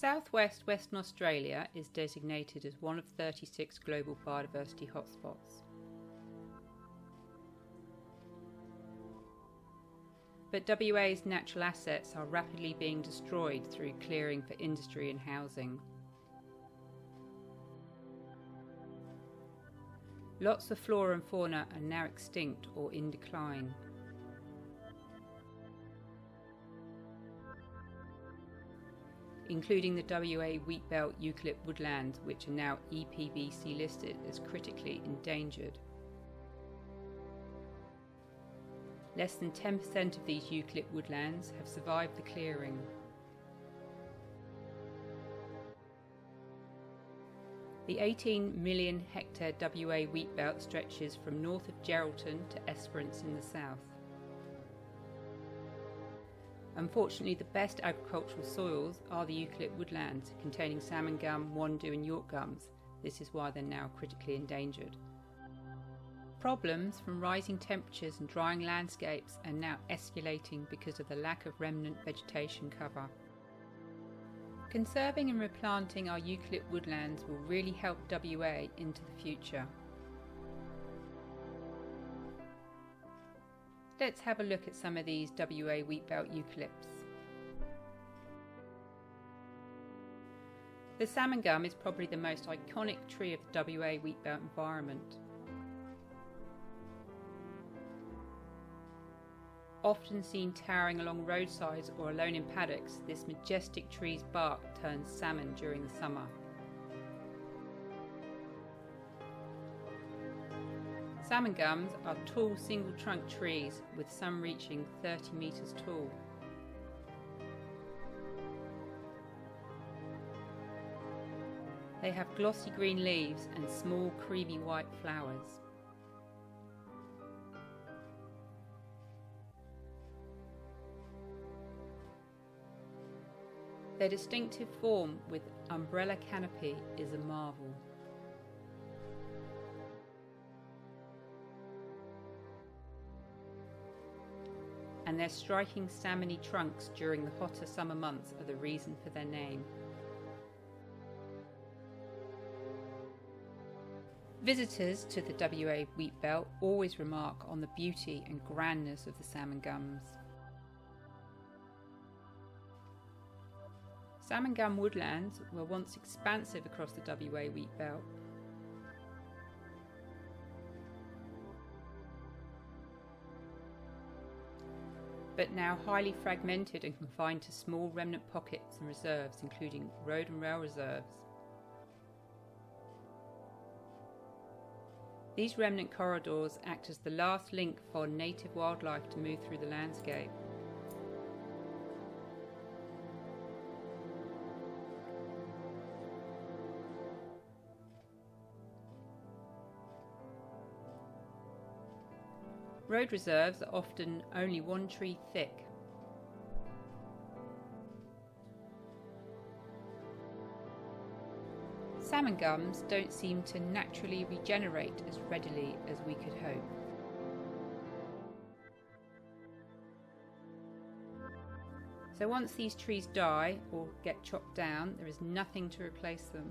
Southwest Western Australia is designated as one of 36 global biodiversity hotspots. But WA's natural assets are rapidly being destroyed through clearing for industry and housing. Lots of flora and fauna are now extinct or in decline. Including the WA Wheatbelt Eucalypt woodlands, which are now EPBC listed as critically endangered. Less than 10% of these eucalypt woodlands have survived the clearing. The 18 million hectare WA wheatbelt stretches from north of Geraldton to Esperance in the south. Unfortunately, the best agricultural soils are the eucalypt woodlands, containing salmon gum, wandoo and York gums. This is why they're now critically endangered. Problems from rising temperatures and drying landscapes are now escalating because of the lack of remnant vegetation cover. Conserving and replanting our eucalypt woodlands will really help WA into the future. Let's have a look at some of these WA Wheatbelt Eucalypts. The salmon gum is probably the most iconic tree of the WA Wheatbelt environment. Often seen towering along roadsides or alone in paddocks, this majestic tree's bark turns salmon during the summer. Salmon gums are tall single trunk trees with some reaching 30 metres tall. They have glossy green leaves and small creamy white flowers. Their distinctive form with umbrella canopy is a marvel. And their striking salmony trunks during the hotter summer months are the reason for their name. Visitors to the WA Wheatbelt always remark on the beauty and grandness of the salmon gums. Salmon gum woodlands were once expansive across the WA Wheatbelt. But now highly fragmented and confined to small remnant pockets and reserves, including road and rail reserves. These remnant corridors act as the last link for native wildlife to move through the landscape. Road reserves are often only one tree thick. Salmon gums don't seem to naturally regenerate as readily as we could hope. So once these trees die or get chopped down, there is nothing to replace them.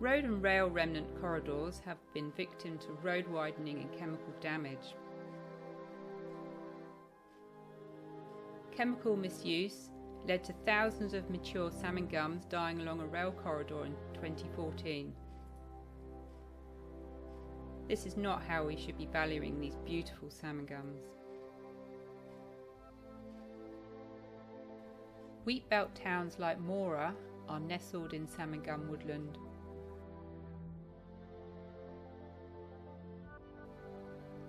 Road and rail remnant corridors have been victim to road widening and chemical damage. Chemical misuse led to thousands of mature salmon gums dying along a rail corridor in 2014. This is not how we should be valuing these beautiful salmon gums. Wheatbelt towns like Mora are nestled in salmon gum woodland.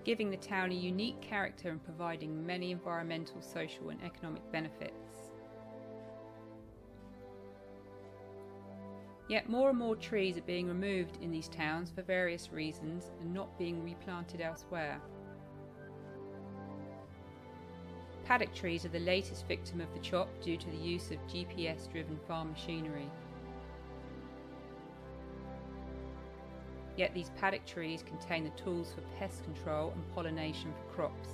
Giving the town a unique character and providing many environmental, social and economic benefits. Yet more and more trees are being removed in these towns for various reasons and not being replanted elsewhere. Paddock trees are the latest victim of the chop due to the use of GPS-driven farm machinery. Yet these paddock trees contain the tools for pest control and pollination for crops,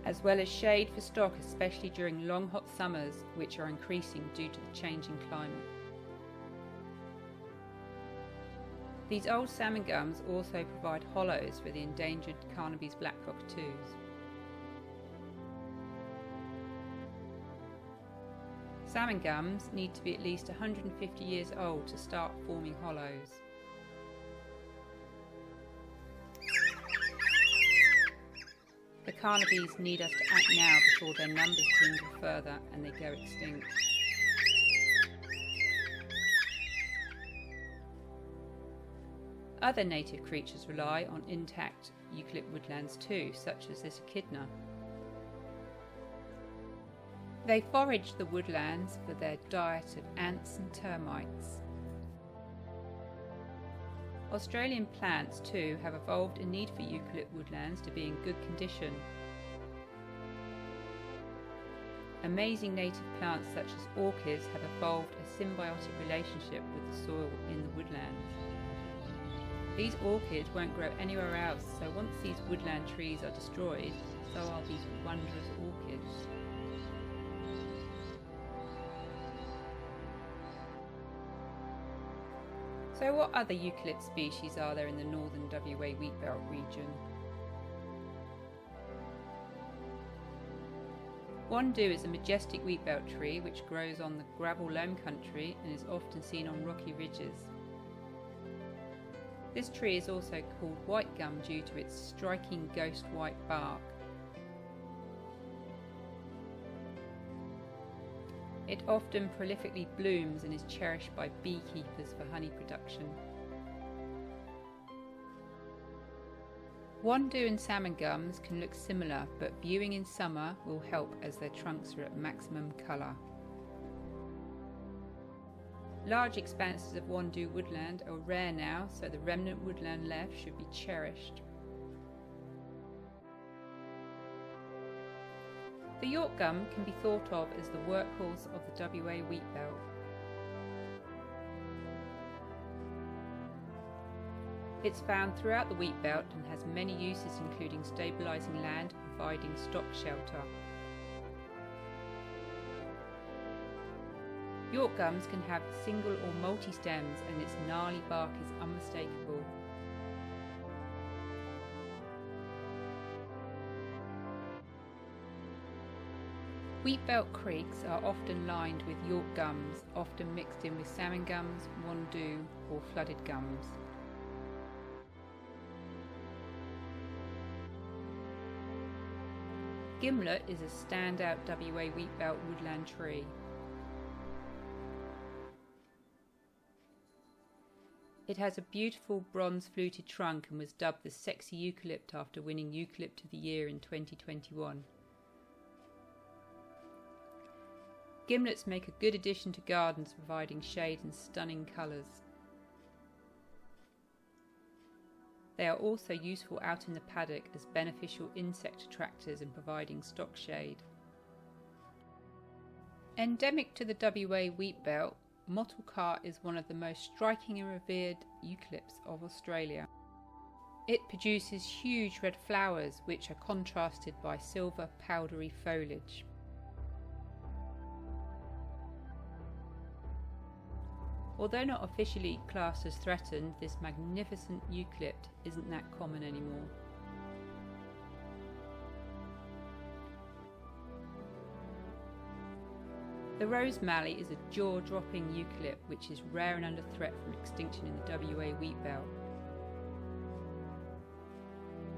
as well as shade for stock, especially during long hot summers, which are increasing due to the changing climate. These old salmon gums also provide hollows for the endangered Carnaby's black cockatoos. Salmon gums need to be at least 150 years old to start forming hollows. The Carnaby's need us to act now before their numbers dwindle further and they go extinct. Other native creatures rely on intact eucalypt woodlands too, such as this echidna. They forage the woodlands for their diet of ants and termites. Australian plants too have evolved a need for eucalypt woodlands to be in good condition. Amazing native plants such as orchids have evolved a symbiotic relationship with the soil in the woodlands. These orchids won't grow anywhere else, so once these woodland trees are destroyed, so are these wondrous orchids. So what other eucalypt species are there in the northern WA Wheatbelt region? Wandoo is a majestic wheatbelt tree which grows on the gravel loam country and is often seen on rocky ridges. This tree is also called white gum due to its striking ghost white bark. It often prolifically blooms and is cherished by beekeepers for honey production. Wandoo and salmon gums can look similar, but viewing in summer will help as their trunks are at maximum colour. Large expanses of Wandoo woodland are rare now, so the remnant woodland left should be cherished. The York gum can be thought of as the workhorse of the WA wheatbelt. It's found throughout the wheatbelt and has many uses, including stabilising land and providing stock shelter. York gums can have single or multi-stems and its gnarly bark is unmistakable. Wheatbelt creeks are often lined with York gums, often mixed in with salmon gums, Wandoo or flooded gums. Gimlet is a standout WA wheatbelt woodland tree. It has a beautiful bronze fluted trunk and was dubbed the sexy eucalypt after winning Eucalypt of the Year in 2021. Gimlets make a good addition to gardens, providing shade and stunning colours. They are also useful out in the paddock as beneficial insect attractors and providing stock shade. Endemic to the WA wheatbelt, mottle cart is one of the most striking and revered eucalypts of Australia. It produces huge red flowers which are contrasted by silver powdery foliage. Although not officially classed as threatened, this magnificent eucalypt isn't that common anymore. The rose mallee is a jaw-dropping eucalypt which is rare and under threat from extinction in the WA wheatbelt.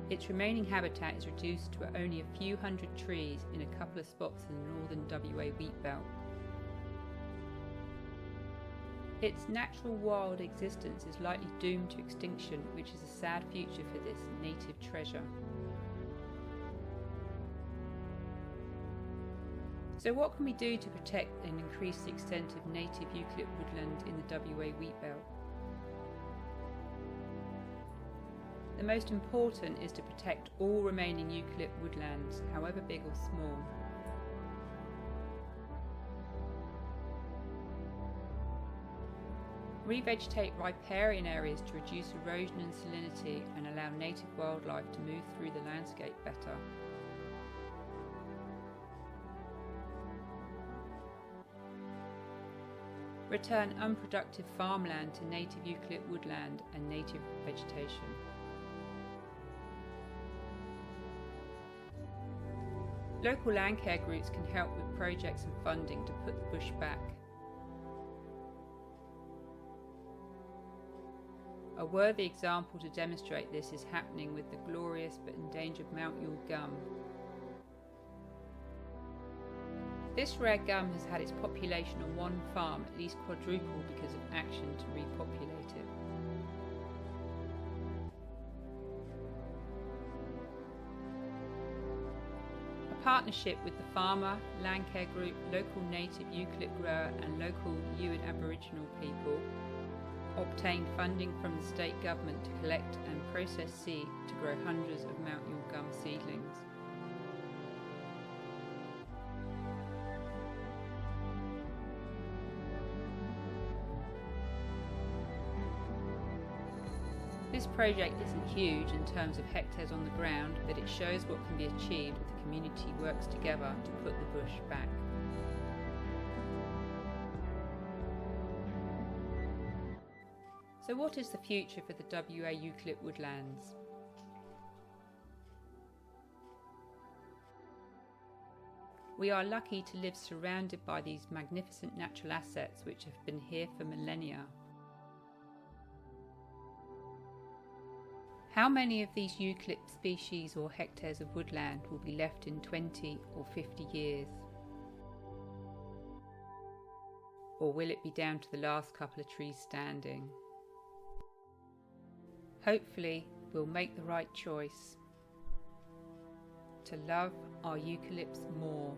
Its remaining habitat is reduced to only a few hundred trees in a couple of spots in the northern WA wheatbelt. Its natural wild existence is likely doomed to extinction, which is a sad future for this native treasure. So what can we do to protect and increase the extent of native eucalypt woodland in the WA wheatbelt? The most important is to protect all remaining eucalypt woodlands, however big or small. Revegetate riparian areas to reduce erosion and salinity and allow native wildlife to move through the landscape better. Return unproductive farmland to native eucalypt woodland and native vegetation. Local land care groups can help with projects and funding to put the bush back. A worthy example to demonstrate this is happening with the glorious but endangered Mount Yule gum. This rare gum has had its population on one farm at least quadruple because of action to repopulate it. A partnership with the farmer, land care group, local native eucalypt grower and local Yuin Aboriginal people obtained funding from the state government to collect and process seed to grow hundreds of Mount Yule gum seedlings. This project isn't huge in terms of hectares on the ground, but it shows what can be achieved if the community works together to put the bush back. So what is the future for the WA eucalypt woodlands? We are lucky to live surrounded by these magnificent natural assets which have been here for millennia. How many of these eucalypt species or hectares of woodland will be left in 20 or 50 years? Or will it be down to the last couple of trees standing? Hopefully we'll make the right choice to love our eucalypts more.